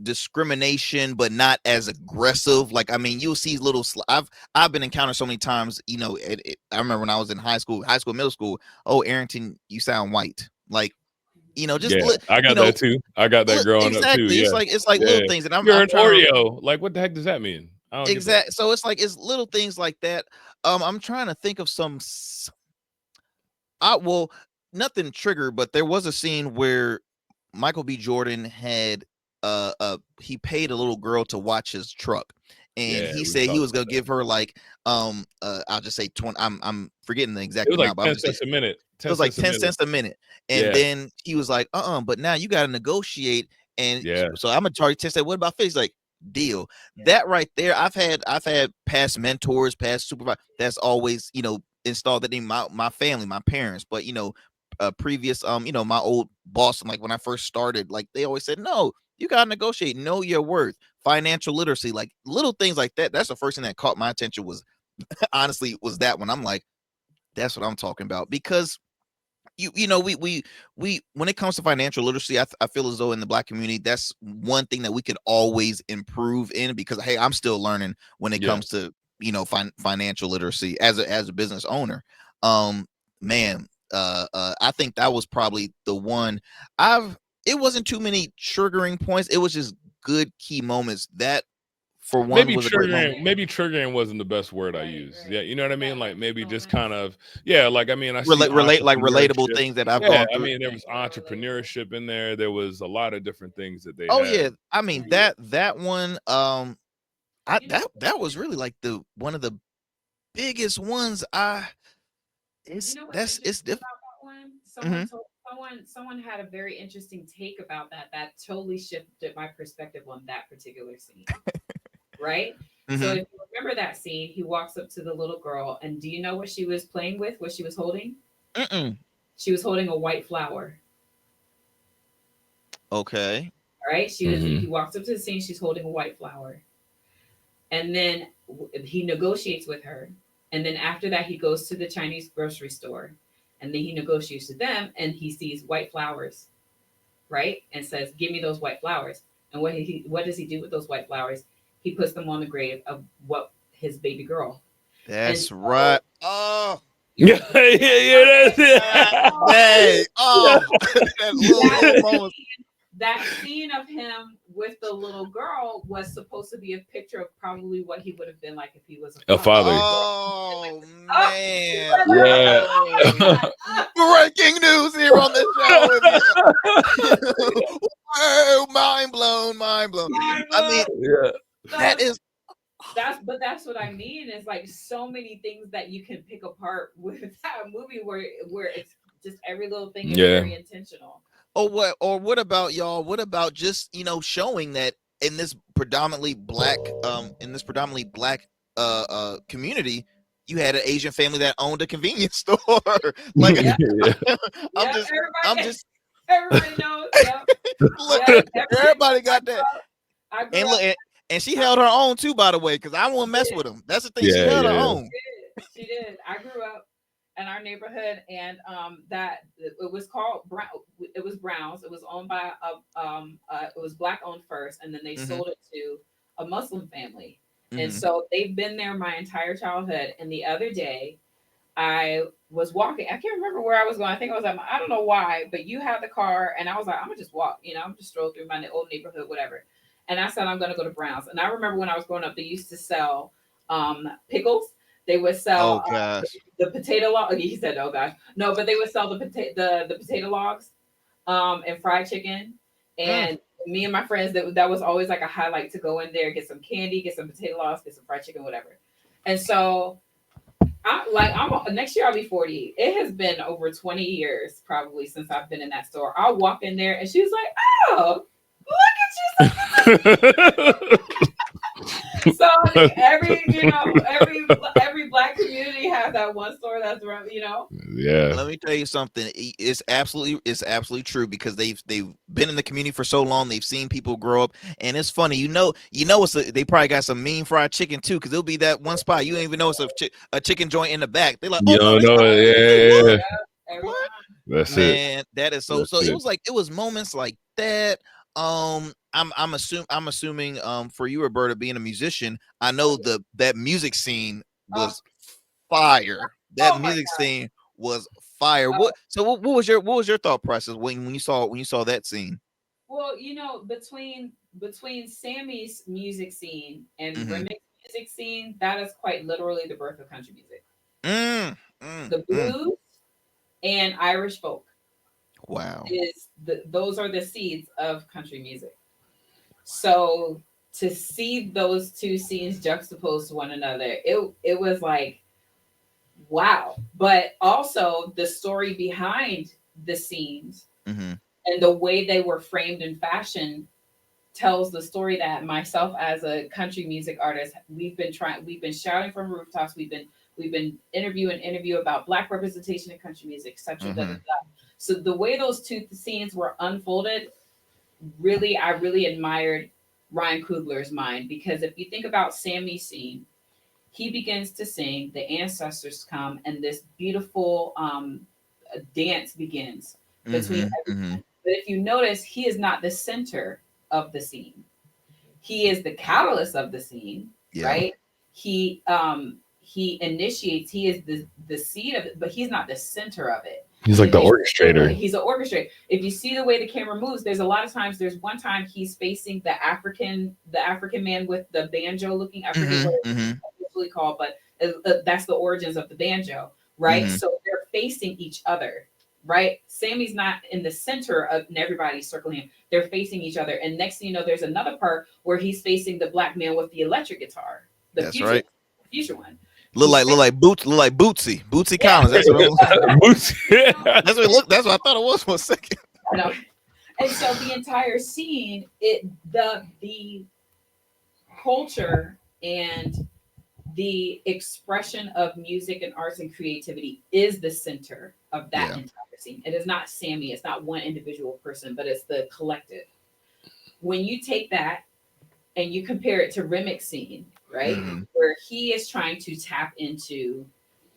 B: discrimination, but not as aggressive. Like, I mean, you'll see little I've been encountered so many times, you know. I remember when I was in high school, middle school. Oh, Arrington, you sound white. Like, you know, just
H: I got that too. I got that growing up too. Yeah.
B: It's like little things, and
H: You're
B: I'm
H: an
B: trying
H: Oreo. Like, what the heck does that mean? I don't get that.
B: So it's like, it's little things like that. I'm trying to think of some. Well, nothing triggered, but there was a scene where Michael B. Jordan had he paid a little girl to watch his truck, and he said he was gonna give her like I'll just say 20. I'm forgetting the exact amount, but
H: 10 cents a minute.
B: It was like 10 cents a minute, and then he was like, but now you got to negotiate, and so I'm gonna charge 10 cents. What about 50? He's like, deal. That right there, I've had past mentors, past supervisors that's always, you know, installed that in my family, my parents, but you know, previous you know, my old boss, like when I first started, like they always said, no, you gotta negotiate, know your worth, financial literacy, like little things like that. That's the first thing that caught my attention, was honestly was that one. I'm like, that's what I'm talking about. Because you know, we when it comes to financial literacy, I feel as though in the black community, that's one thing that we could always improve in, because hey, I'm still learning when it comes to, you know, financial literacy as a business owner. Man, I think that was probably the one. It wasn't too many triggering points. It was just good key moments. That for one,
H: maybe
B: was a great moment.
H: Maybe triggering wasn't the best word I used. Yeah, you know what I mean? Like maybe just kind of, like, I mean, I
B: relate like relatable things that I've gone through.
H: I mean, there was entrepreneurship in there. There was a lot of different things that they
B: had.
H: Yeah,
B: I mean, that one, that was really like one of the biggest ones. It's different.
I: Someone had a very interesting take about that totally shifted my perspective on that particular scene. Right? So if you remember that scene, he walks up to the little girl, and do you know what she was playing with? What she was holding? She was holding a white flower.
B: Okay.
I: All right. He walks up to the scene, she's holding a white flower. And then he negotiates with her. And then after that, he goes to the Chinese grocery store, and then he negotiates with them, and he sees white flowers, right? And says, give me those white flowers. And what does he do with those white flowers? He puts them on the grave of his baby girl.
B: That's right. Oh.
H: Yeah, that's it.
B: Hey, oh, that moment.
I: That scene of him with the little girl was supposed to be a picture of probably what he would have been like if he was a father.
B: Oh, man.
H: Yeah.
B: Breaking news here on the show. Oh, mind blown. I mean,
I: that's what I mean. Is like so many things that you can pick apart with that movie where it's just every little thing is very intentional.
B: What about y'all? What about just, you know, showing that in this predominantly black community, you had an Asian family that owned a convenience store. Like,
I: everybody knows.
B: Everybody got that. And she held her own too, by the way, because I won't mess with them. That's the thing. She held her own.
I: She did. I grew up in our neighborhood, and that it was called Brown. It was Brown's. It was owned by it was black owned first, and then they sold it to a Muslim family. And so they've been there my entire childhood. And the other day, I was walking. I can't remember where I was going. I think I was I don't know why, but you had the car, and I was like, I'm gonna just walk. You know, I'm just stroll through my old neighborhood, whatever. And I said, I'm going to go to Brown's. And I remember when I was growing up, they used to sell pickles. They would sell the potato log. He said, oh, gosh. No, but they would sell the potato logs and fried chicken. And me and my friends, that was always like a highlight to go in there, get some candy, get some potato logs, get some fried chicken, whatever. And so next year I'll be 40. It has been over 20 years probably since I've been in that store. I'll walk in there and she was like, oh, look at So every black community has that one store that's around,
H: Yeah.
B: Let me tell you something. It's absolutely true, because they've been in the community for so long. They've seen people grow up, and it's funny. They probably got some mean fried chicken too, because it'll be that one spot you don't even know it's a chicken joint in the back. They're like,
H: You don't know it. Yeah.
B: What?
H: That's
B: Man, that is so.
H: That's
B: So
H: it.
B: it was moments like that. I'm assuming for you, Roberta, being a musician, I know that music scene was fire. That music scene was fire. What was your thought process when you saw that scene?
I: Well, between Sammy's music scene and Remix music scene, that is quite literally the birth of country music. The blues and Irish folk.
B: Wow.
I: Those are the seeds of country music. So to see those two scenes juxtaposed to one another, it was like, wow. But also the story behind the scenes and the way they were framed and fashioned tells the story that myself as a country music artist, we've been shouting from rooftops. We've been interview about Black representation in country music, such as So the way those two scenes were unfolded, I really admired Ryan Coogler's mind, because if you think about Sammy's scene, he begins to sing, the ancestors come, and this beautiful dance begins between everyone. But if you notice, he is not the center of the scene. He is the catalyst of the scene, right? He initiates, he is the seed of it, but he's not the center of it.
H: He's like the orchestrator.
I: He's an orchestrator. If you see the way the camera moves, there's one time he's facing the African man with the banjo looking. I forget what it's usually called, but that's the origins of the banjo, right? So they're facing each other, right? Sammy's not in the center of, and everybody's circling him. They're facing each other, and next thing you know, there's another part where he's facing the black man with the electric guitar.
B: That's right.
I: Future one.
B: Look like Bootsy Collins. That's what it was. That's what I thought it was for a second.
I: I know. And so the entire scene, the culture and the expression of music and arts and creativity is the center of that entire scene. It is not Sammy. It's not one individual person, but it's the collective. When you take that and you compare it to Remix scene, right? Where he is trying to tap into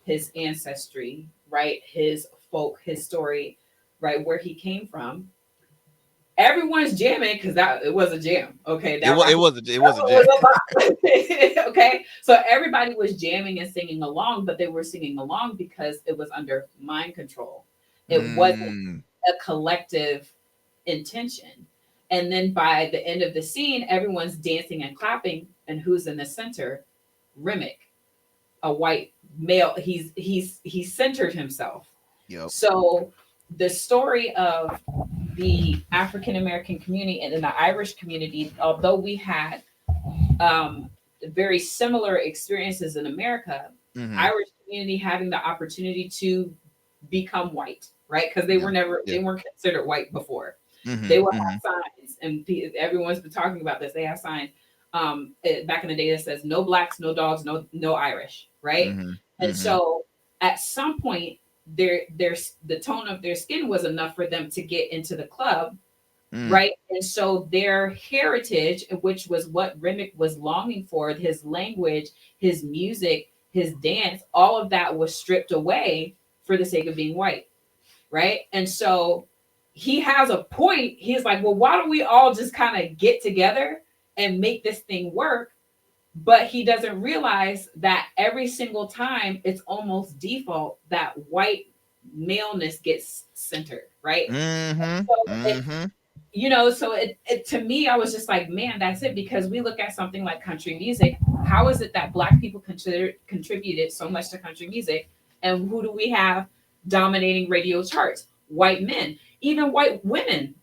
I: his ancestry, right? His folk, his story, right? Where he came from. Everyone's jamming because it was a jam. Okay.
B: It was a jam.
I: Okay. So everybody was jamming and singing along, but they were singing along because it was under mind control. It wasn't a collective intention. And then by the end of the scene, everyone's dancing and clapping. And who's in the center? Remick, a white male. He's centered himself.
B: Yep.
I: So the story of the African American community and in the Irish community, although we had very similar experiences in America, Irish community having the opportunity to become white, right? Because they weren't considered white before. They would have signs, and everyone's been talking about this. They have signs back in the day that says no blacks, no dogs, no Irish, right? And so at some point, the tone of their skin was enough for them to get into the club, right? And so their heritage, which was what Remick was longing for, his language, his music, his dance, all of that was stripped away for the sake of being white, right? And so he has a point. He's like, well, why don't we all just kind of get together and make this thing work? But he doesn't realize that every single time it's almost default that white maleness gets centered, right? So it to me, I was just like, man, that's it. Because we look at something like country music. How is it that Black people contributed so much to country music? And who do we have dominating radio charts? White men. Even white women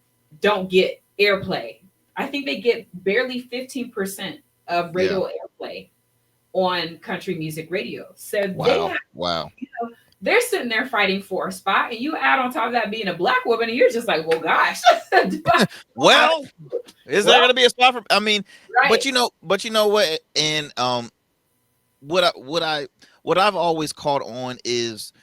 I: don't get airplay. I think they get barely 15% of radio airplay on country music radio. So they're sitting there fighting for a spot, and you add on top of that being a Black woman, and you're just like, well, gosh.
B: Well, is there going to be a spot for? I mean,
I: right.
B: but you know what? And what I've always caught on is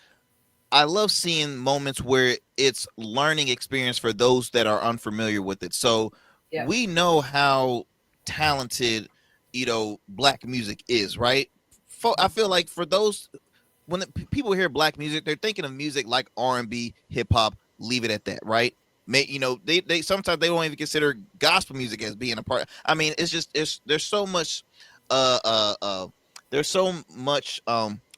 B: I love seeing moments where it's learning experience for those that are unfamiliar with it. So we know how talented, Black music is, right? I feel like for those, when people hear Black music, they're thinking of music like R&B, hip hop, leave it at that, right? They sometimes they don't even consider gospel music as being a part. I mean, it's just there's so much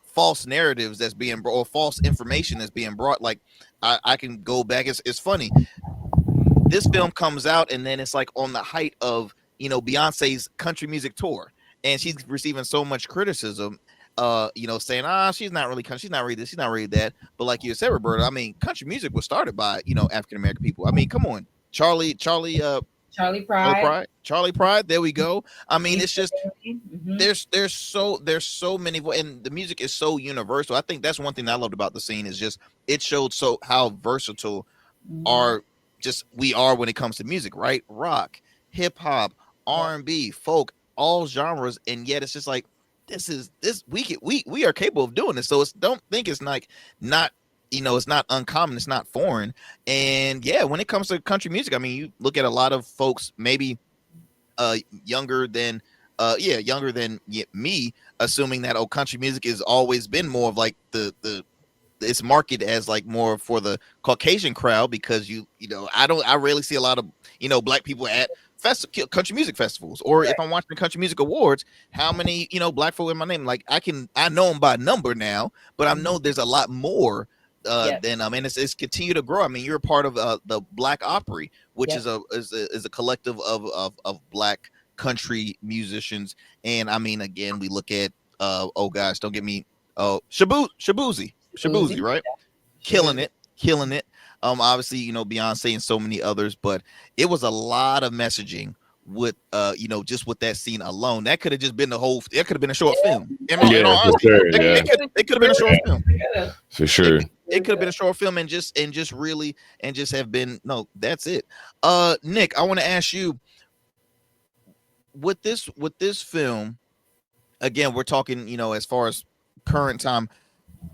B: false narratives that's being brought, or false information that's being brought. Like I can go back. It's funny. This film comes out and then it's like on the height of Beyonce's country music tour, and she's receiving so much criticism. Saying she's not really country, she's not really this, she's not really that. But like you said, Roberta, I mean, country music was started by African American people. I mean, come on, Charlie Pride. There we go. I mean, it's just there's so many, and the music is so universal. I think that's one thing that I loved about the scene, is just it showed so how versatile we are when it comes to music, right? Rock, hip hop, R&B, folk, all genres, and yet it's just like we are capable of doing this. So don't think it's like not it's not uncommon, it's not foreign. And when it comes to country music, I mean, you look at a lot of folks maybe younger than me, assuming that country music has always been more of like it's marketed as like more for the Caucasian crowd, because I rarely see a lot of Black people at country music festivals, or if I'm watching the country music awards, how many Black folk in my name? Like I know them by number now, but I know there's a lot more than and it's continue to grow. I mean, you're a part of the Black Opry, which is a collective of Black country musicians. And I mean, again, we look at don't get me Shabuzi, right? Killing it. Obviously, Beyonce and so many others, but it was a lot of messaging with just with that scene alone. That could have just been it could have been a short film. It could have been a short film.
H: For sure.
B: It could have been a short film and just have been, no, that's it. Nick, I want to ask you, with this film, again, we're talking, as far as current time,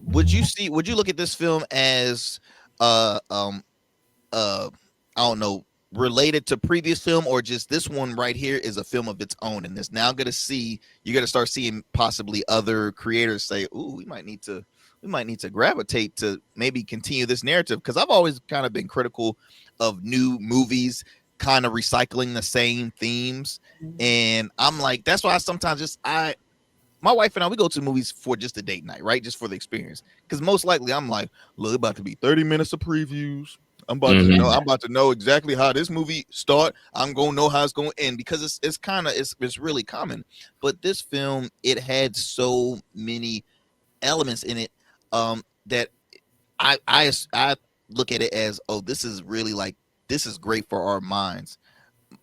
B: would you look at this film as I don't know, related to previous film, or just this one right here is a film of its own, and this now you're gonna start seeing possibly other creators say, ooh, we might need to gravitate to maybe continue this narrative? Because I've always kind of been critical of new movies kind of recycling the same themes, and I'm like, that's why I sometimes my wife and I, we go to movies for just a date night, right? Just for the experience. Because most likely I'm like, look, it's about to be 30 minutes of previews. I'm about to know exactly how this movie start. I'm going to know how it's going to end, because it's really common. But this film, it had so many elements in it that I look at it as, this is really like, this is great for our minds.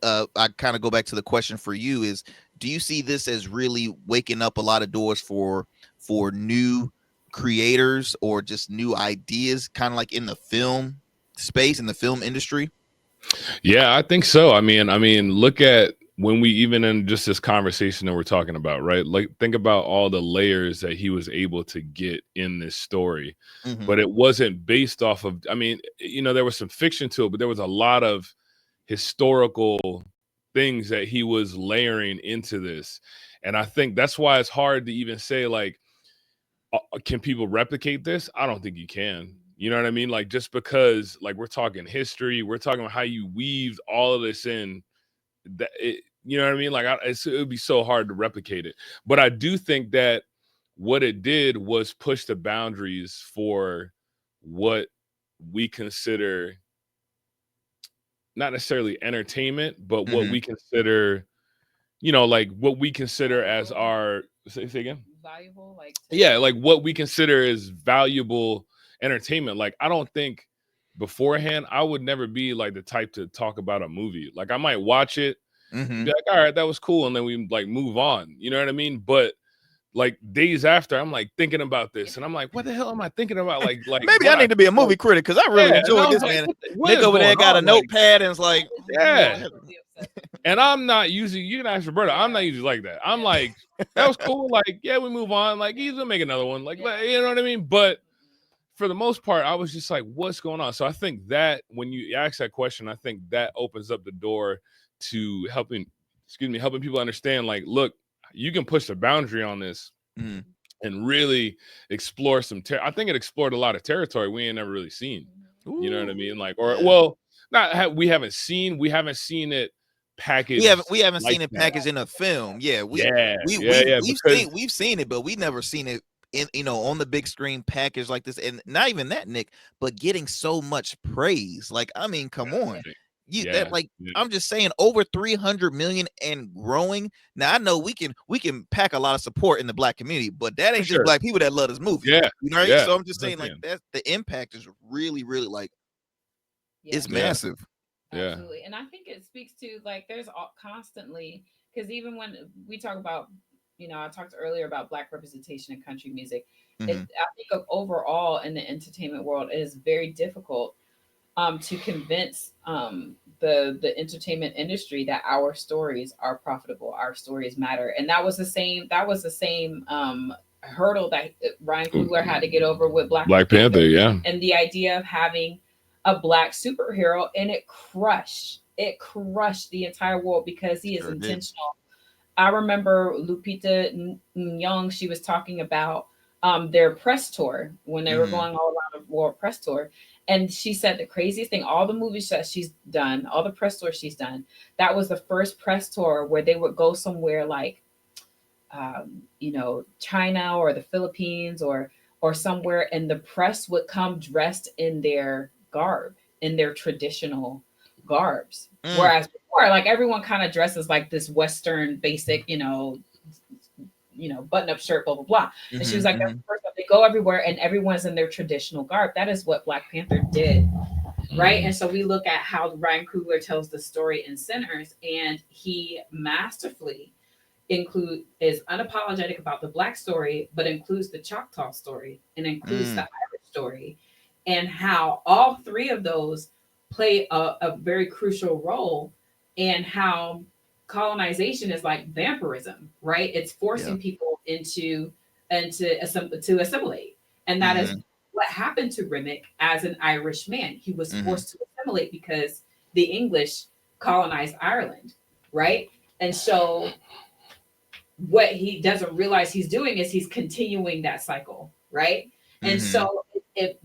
B: I kind of go back to the question for you is, do you see this as really waking up a lot of doors for new creators, or just new ideas, kind of like in the film space, in the film industry?
H: Yeah, I think so. I mean, look at when we, even in just this conversation that we're talking about, right? Like, think about all the layers that he was able to get in this story, but it wasn't based off of, I mean, there was some fiction to it, but there was a lot of historical things that he was layering into this. And I think that's why it's hard to even say, like, can people replicate this? I don't think you can. You know what I mean? Like, just because, like, we're talking history, we're talking about how you weaved all of this in, that you know what I mean? Like, it would be so hard to replicate it. But I do think that what it did was push the boundaries for what we consider, not necessarily entertainment, but what we consider, like what we consider as our, say again?
I: Valuable, like,
H: like what we consider as valuable entertainment. Like, I don't think beforehand I would never be like the type to talk about a movie. Like, I might watch it, be like, all right, that was cool, and then we like move on. You know what I mean? But like days after, I'm like thinking about this, and I'm like, what the hell am I thinking about? Like
B: maybe I need to be a movie critic because I really enjoyed this,
H: like,
B: man.
H: what
B: Nick
H: is
B: over there
H: going
B: got a
H: on? Like,
B: notepad and it's like,
H: yeah. And I'm not usually, you can ask Roberta, I'm not usually like that. I'm like, that was cool. Like, yeah, we move on. Like, he's gonna make another one. Like, you know what I mean? But for the most part, I was just like, what's going on? So I think that when you ask that question, I think that opens up the door to helping people understand, like, look, you can push the boundary on this and really explore some I think it explored a lot of territory we ain't never really seen. Ooh. You know what I mean? Like, or well, we haven't seen it packaged.
B: We haven't seen it packaged in a film. Yeah, we've seen it, but we never seen it in on the big screen package like this. And not even that, Nick, but getting so much praise. Like, I mean, come on. I'm just saying, over 300 million and growing. Now I know we can pack a lot of support in the Black community, but that ain't just Black people that love this movie.
H: Yeah,
B: you know, right? So I'm just saying, like, that's the impact is really, really like it's massive.
I: Absolutely. And I think it speaks to, like, there's constantly, because even when we talk about, I talked earlier about Black representation in country music. I think overall in the entertainment world, it is very difficult to convince the entertainment industry that our stories are profitable, our stories matter. And that was the same hurdle that Ryan Coogler had to get over with Black
H: Panther, yeah.
I: And the idea of having a Black superhero, and it crushed the entire world because he is intentional. I remember Lupita Nyong'o, she was talking about their press tour when they were going all around the world press tour. And she said the craziest thing, all the movies that she's done, all the press tours she's done, that was the first press tour where they would go somewhere like, China or the Philippines or somewhere, and the press would come dressed in their garb, in their traditional garbs. Whereas before, like, everyone kind of dresses like this Western basic, button-up shirt, blah, blah, blah. And she was like, that's the first time they go everywhere and everyone's in their traditional garb. That is what Black Panther did, right? And so we look at how Ryan Coogler tells the story in Sinners, and he masterfully is unapologetic about the Black story, but includes the Choctaw story and includes the Irish story, and how all three of those play a very crucial role in how colonization is like vampirism, right? It's forcing people to assimilate. And that is what happened to Remick as an Irish man. He was forced to assimilate because the English colonized Ireland, right? And so what he doesn't realize he's doing is he's continuing that cycle, right? And so it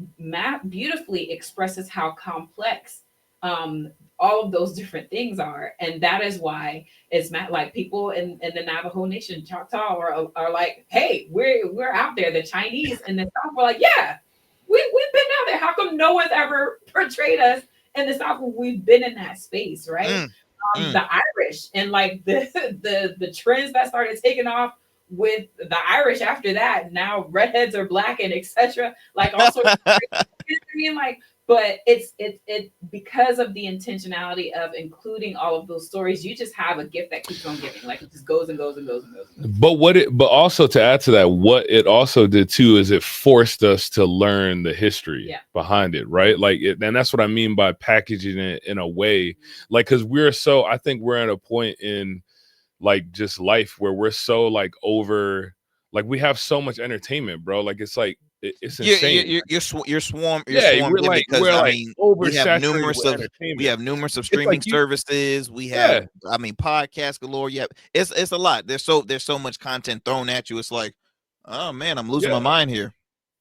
I: beautifully expresses how complex all of those different things are. And that is why it's like people in the Navajo Nation, Choctaw, are like, hey, we're out there. The Chinese in the South were like, yeah, we've been out there. How come no one's ever portrayed us in the South when we've been in that space, right? The Irish and like the trends that started taking off with the Irish after that. Now redheads are Black and etc. Like all sorts of I mean, like, but it's because of the intentionality of including all of those stories. You just have a gift that keeps on giving. Like, it just goes and goes and goes and goes.
H: But also to add to that, what it also did too is it forced us to learn the history behind it, right? Like, and that's what I mean by packaging it in a way, like, because I think we're at a point in like just life where we're so like over, like we have so much entertainment, bro. Like, it's like it's insane.
B: You're swarm.
H: We're like
B: We have numerous of streaming services. We have, podcast galore. Yeah, it's a lot. There's so much content thrown at you. It's like, oh man, I'm losing my mind here.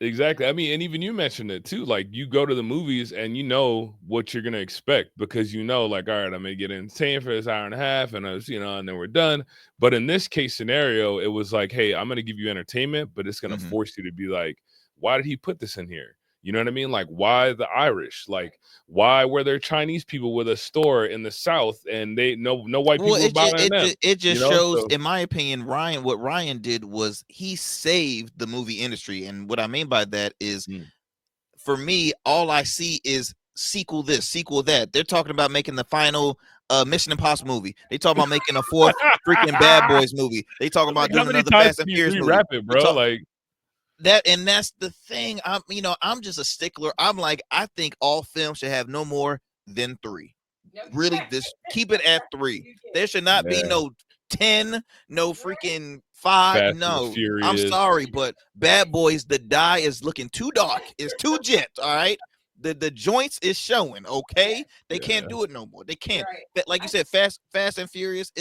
H: Exactly. I mean, and even you mentioned it too. Like, you go to the movies and you know what you're gonna expect because you know, like, all right, I'm gonna get entertained for this hour and a half, and and then we're done. But in this case scenario, it was like, hey, I'm gonna give you entertainment, but it's gonna force you to be like, why did he put this in here? You know what I mean? Like, why the Irish? Like, why were there Chinese people with a store in the South and no white people were buying them?
B: It just shows, in my opinion, what Ryan did was he saved the movie industry. And what I mean by that is, for me, all I see is sequel this, sequel that. They're talking about making the final Mission Impossible movie. They talking about making a fourth freaking Bad Boys movie. They talking about
H: How
B: doing
H: many
B: another
H: times
B: Fast and
H: can you
B: Furious movie.
H: rewrap it, bro? Like
B: that, and that's the thing. I'm just a stickler. I'm like, I think all films should have no more than 3. Really, just keep it at 3. There should not be no 10, no freaking 5.
H: Fast and
B: No,
H: Furious.
B: I'm sorry, but Bad Boys, the dye is looking too dark. It's too jet. All right, the joints is showing. Okay, they can't do it no more. They can't. But like you said, Fast and Furious.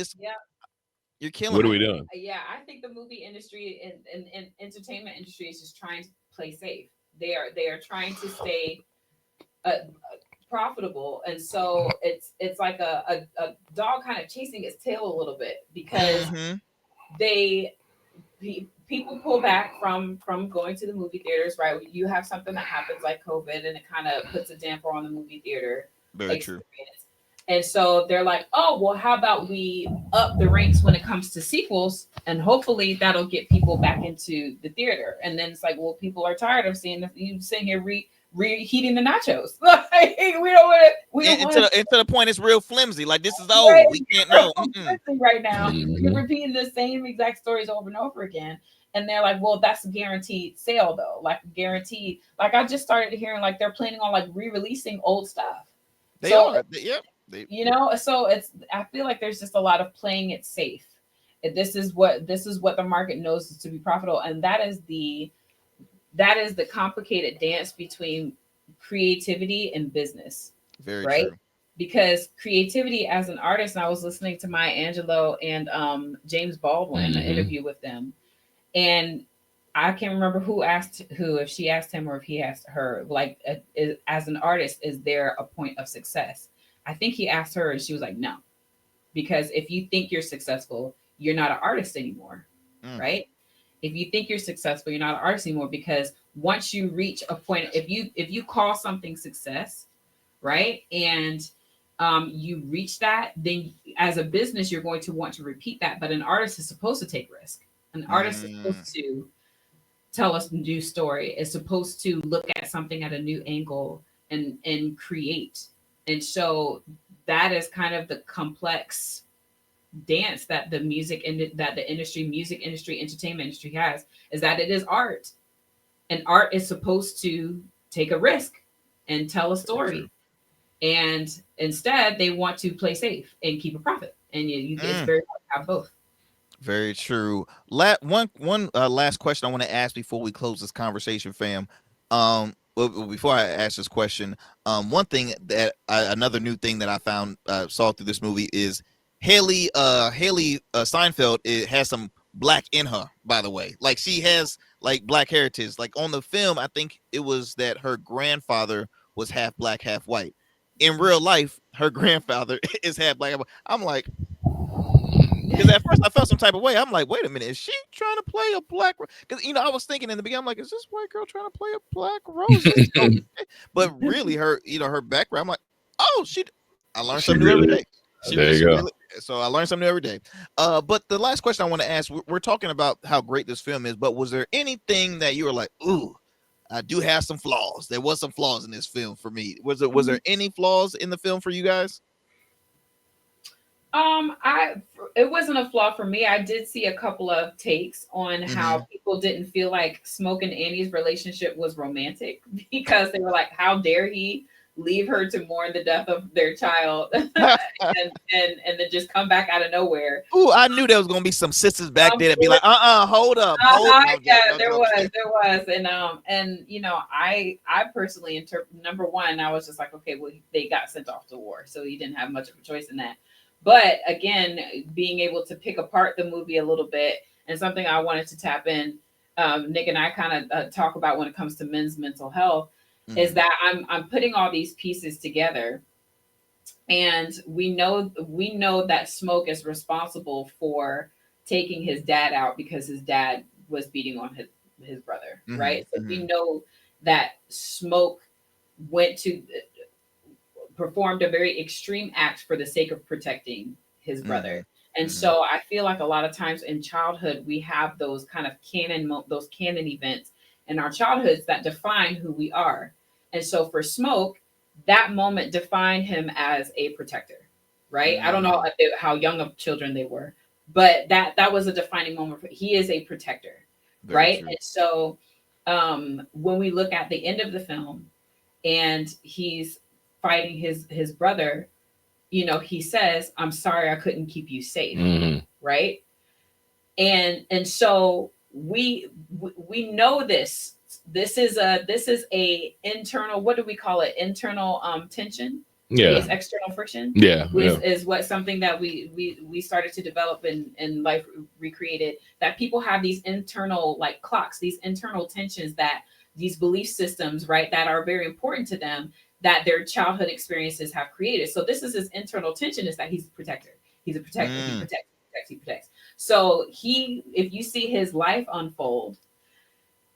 B: You're killing.
H: What are we doing?
I: Yeah, I think the movie industry and entertainment industry is just trying to play safe. They are trying to stay profitable, and so it's like a dog kind of chasing its tail a little bit, because people pull back from going to the movie theaters, right? You have something that happens like COVID, and it kind of puts a damper on the movie theater experience. True. And so they're like, oh, well, how about we up the ranks when it comes to sequels, and hopefully that'll get people back into the theater. And then it's like, well, people are tired of seeing you sitting here reheating the nachos. Like, we don't want
B: to the point it's real flimsy. Like, this is old. Right. We can't know.
I: Right now, you're repeating the same exact stories over and over again. And they're like, well, that's a guaranteed sale, though. Like, guaranteed. Like, I just started hearing like they're planning on like re-releasing old stuff.
B: They are. Yep.
I: You know, so I feel like there's just a lot of playing it safe. This is what the market knows is to be profitable, and that is the complicated dance between creativity and business.
B: Very
I: right?
B: True.
I: Because creativity as an artist, and I was listening to Maya Angelou and James Baldwin, an interview with them, and I can't remember who asked who, if she asked him or if he asked her, like, as an artist, is there a point of success? I think he asked her, and she was like, no, because if you think you're successful, you're not an artist anymore, right? If you think you're successful, you're not an artist anymore, because once you reach a point, if you call something success, right, and you reach that, then as a business, you're going to want to repeat that. But an artist is supposed to take risk. An artist is supposed to tell us a new story, is supposed to look at something at a new angle and create. And so that is kind of the complex dance that the music industry, entertainment industry has, is that it is art. And art is supposed to take a risk and tell a story. And instead, they want to play safe and keep a profit. And it's very hard to have both.
B: Very true. One last question I want to ask before we close this conversation, fam. Well, before I ask this question, one thing that another new thing that I found saw through this movie is Haley Steinfeld. It has some black in her, by the way. Like, she has like black heritage. Like, on the film, I think it was that her grandfather was half black, half white. In real life, her grandfather is half black. I'm like, because at first I felt some type of way. I'm like, wait a minute, is she trying to play a black? Because I was thinking in the beginning, I'm like, is this white girl trying to play a black rose? But really, her background, I'm like, oh, I learned something new every day.
H: There you go.
B: So I learned something new every day. But the last question I want to ask, we're talking about how great this film is, but was there anything that you were like, ooh, I do have some flaws? There was some flaws in this film for me. Was there any flaws in the film for you guys?
I: It wasn't a flaw for me. I did see a couple of takes on how people didn't feel like Smoke and Annie's relationship was romantic, because they were like, how dare he leave her to mourn the death of their child and then just come back out of nowhere.
B: Ooh, I knew there was gonna be some sisters back there that be like, hold up.
I: There was. And I personally number one, I was just like, okay, well, they got sent off to war, so he didn't have much of a choice in that. But again, being able to pick apart the movie a little bit, and something I wanted to tap in, Nick and I kind of talk about when it comes to men's mental health, is that I'm putting all these pieces together, and we know that Smoke is responsible for taking his dad out because his dad was beating on his brother, right? So we know that Smoke performed a very extreme act for the sake of protecting his brother. And so I feel like a lot of times in childhood, we have those kind of canon events in our childhoods that define who we are. And so for Smoke, that moment defined him as a protector, right? I don't know how young of children they were, but that was a defining moment. He is a protector, right?
B: True.
I: And so when we look at the end of the film and he's fighting his brother, you know, he says, "I'm sorry I couldn't keep you safe," right? And so we know this. This is a internal, what do we call it? Internal tension.
H: Yeah.
I: It's external friction.
H: Yeah.
I: Is what something that we started to develop in Life Recreated, that people have these internal like clocks, these internal tensions, that these belief systems, right, that are very important to them, that their childhood experiences have created. So this is his internal tension, is that he's a protector. He's a protector. He protects. So if you see his life unfold,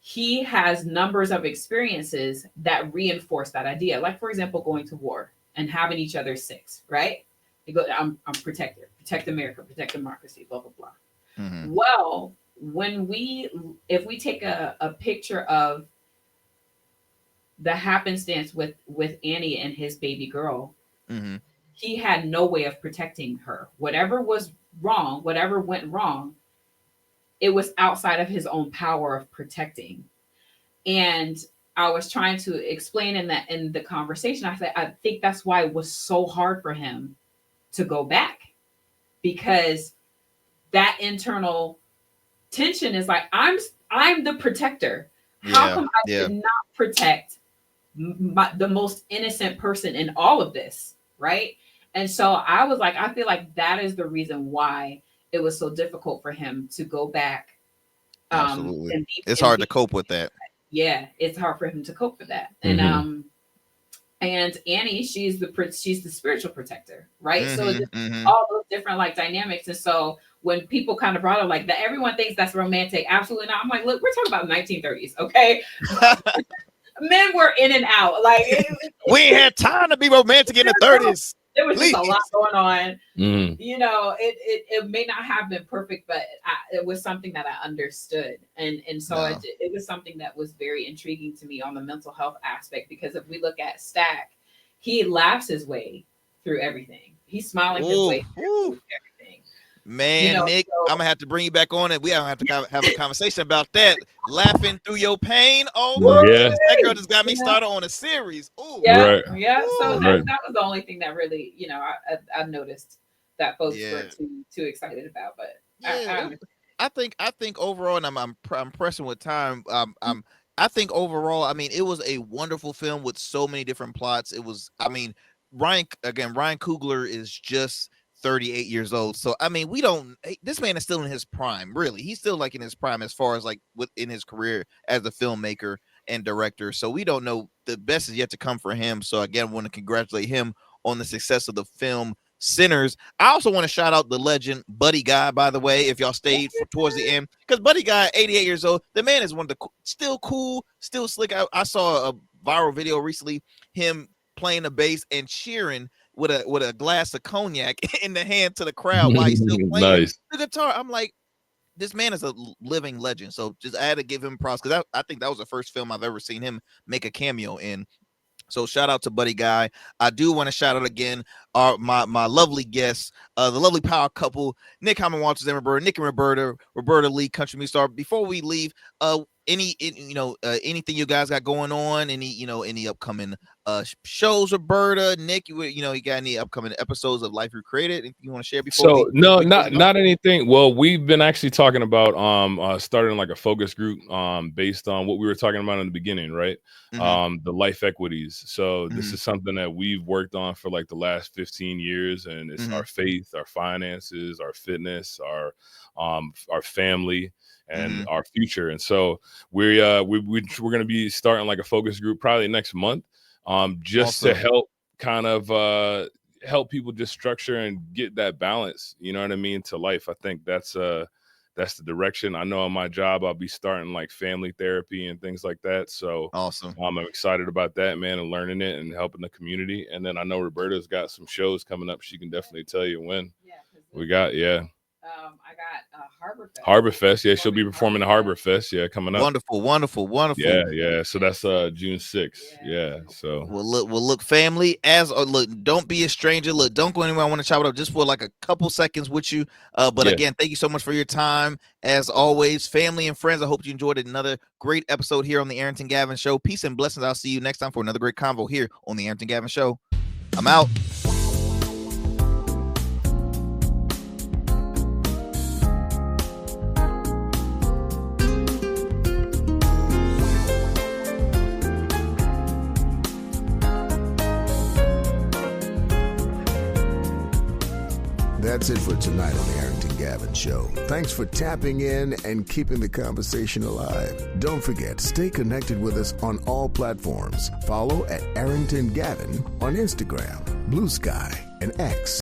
I: he has numbers of experiences that reinforce that idea. Like, for example, going to war and having each other six, right? You go, I'm protector, protect America, protect democracy, blah, blah, blah. Well, if we take a picture of the happenstance with Annie and his baby girl, he had no way of protecting her. Whatever was wrong, whatever went wrong, it was outside of his own power of protecting. And I was trying to explain in the conversation, I said, I think that's why it was so hard for him to go back, because that internal tension is like, I'm the protector. How come I did not protect the most innocent person in all of this, right? And so I was like, I feel like that is the reason why it was so difficult for him to go back.
B: Absolutely. It's hard to cope with that.
I: Yeah, it's hard for him to cope with that. And Annie, she's the spiritual protector, right? So all those different like dynamics. And so when people kind of brought up like that, everyone thinks that's romantic. Absolutely not. I'm like, look, we're talking about 1930s, okay? Men were in and out. Like
B: we ain't had time to be romantic in the 30s.
I: There was just a lot going on. You know, it may not have been perfect, but it was something that I understood. And so it was something that was very intriguing to me on the mental health aspect, because if we look at Stack, he laughs his way through everything. He's smiling his way through everything.
B: Man,
I: you know,
B: Nick,
I: so,
B: I'm gonna have to bring you back on it. We don't have to have a conversation about that. Laughing through your pain. Oh my goodness, that girl just got me started on a series. Ooh.
I: Yeah. So that was the only thing that really, you know, I noticed that folks weren't too excited about. But
B: I think overall, and I'm pressing with time. I think overall, I mean, it was a wonderful film with so many different plots. It was, I mean, Ryan Coogler is just 38 years old. So, I mean, this man is still in his prime, really. He's still like in his prime as far as like within his career as a filmmaker and director. So we don't know, the best is yet to come for him. So again, I want to congratulate him on the success of the film Sinners. I also want to shout out the legend Buddy Guy, by the way, if y'all stayed towards the end, because Buddy Guy, 88 years old, the man is one of the still cool, still slick. I saw a viral video recently, him playing the bass and cheering with a glass of cognac in the hand to the crowd while he's still playing the guitar. I'm like, this man is a living legend. So I had to give him props, because I think that was the first film I've ever seen him make a cameo in. So shout out to Buddy Guy. I do want to shout out again my lovely guests, the lovely power couple, Nick Halmond-Walters and Roberta. Nick and Roberta Lee, country music star. Before we leave, anything you guys got going on? Any upcoming shows, Roberta, Nick? You got any upcoming episodes of Life Recreated? If you want to share before?
H: No, not anything. Well, we've been actually talking about starting like a focus group based on what we were talking about in the beginning, right? The life equities. So this is something that we've worked on for like the last 15 years, and it's our faith, our finances, our fitness, our family, and our future. And so we're going to be starting like a focus group probably next month, just to help kind of help people just structure and get that balance, you know what I mean, to life. I think that's the direction. I know on my job I'll be starting like family therapy and things like that. So
B: awesome.
H: I'm excited about that, man, and learning it and helping the community. And then I know Roberta's got some shows coming up. She can definitely tell you when. We got
I: I got Harbor Fest.
H: Harbor Fest, yeah, she'll be performing at Harbor Fest, yeah, coming up.
B: Wonderful.
H: Yeah. So that's June 6th. Yeah. So
B: Well, look, family. Look, don't be a stranger. Look, don't go anywhere. I want to chop it up just for like a couple seconds with you. But again, thank you so much for your time. As always, family and friends, I hope you enjoyed another great episode here on the Arrington Gavin Show. Peace and blessings. I'll see you next time for another great convo here on the Arrington Gavin Show. I'm out.
A: That's it for tonight on the Arrington Gavin Show. Thanks for tapping in and keeping the conversation alive. Don't forget, stay connected with us on all platforms. Follow at Arrington Gavin on Instagram, Blue Sky, and X.